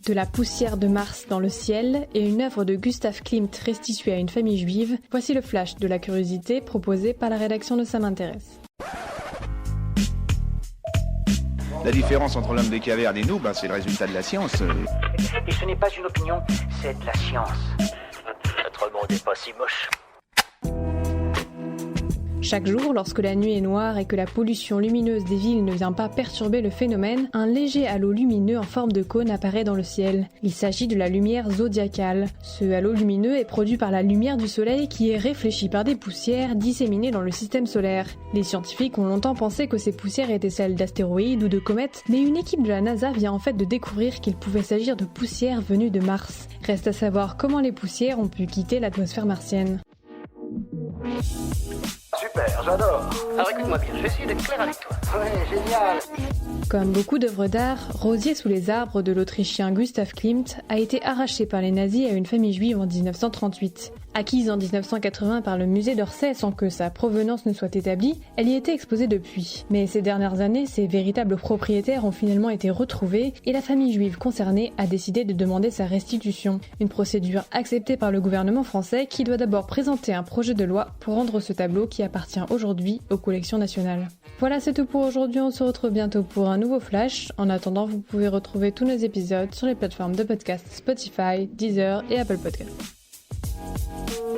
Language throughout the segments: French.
De la poussière de Mars dans le ciel et une œuvre de Gustav Klimt restituée à une famille juive, voici le flash de la curiosité proposé par la rédaction de Ça m'intéresse. La différence entre l'homme des cavernes et nous, c'est le résultat de la science. Et ce n'est pas une opinion, c'est de la science. Notre monde n'est pas si moche. Chaque jour, lorsque la nuit est noire et que la pollution lumineuse des villes ne vient pas perturber le phénomène, un léger halo lumineux en forme de cône apparaît dans le ciel. Il s'agit de la lumière zodiacale. Ce halo lumineux est produit par la lumière du soleil qui est réfléchie par des poussières disséminées dans le système solaire. Les scientifiques ont longtemps pensé que ces poussières étaient celles d'astéroïdes ou de comètes, mais une équipe de la NASA vient en fait de découvrir qu'il pouvait s'agir de poussières venues de Mars. Reste à savoir comment les poussières ont pu quitter l'atmosphère martienne. Super, j'adore. Alors écoute-moi bien, je vais essayer d'être clair avec toi. Ouais, génial. Comme beaucoup d'œuvres d'art, Rosier sous les arbres de l'Autrichien Gustav Klimt a été arraché par les nazis à une famille juive en 1938. Acquise en 1980 par le musée d'Orsay sans que sa provenance ne soit établie, elle y était exposée depuis. Mais ces dernières années, ses véritables propriétaires ont finalement été retrouvés et la famille juive concernée a décidé de demander sa restitution. Une procédure acceptée par le gouvernement français qui doit d'abord présenter un projet de loi pour rendre ce tableau qui appartient aujourd'hui aux collections nationales. Voilà, c'est tout pour aujourd'hui, on se retrouve bientôt pour un nouveau flash. En attendant, vous pouvez retrouver tous nos épisodes sur les plateformes de podcast Spotify, Deezer et Apple Podcasts.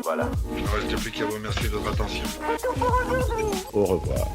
Voilà. Il ne reste plus qu'à vous remercier de votre attention. Au revoir.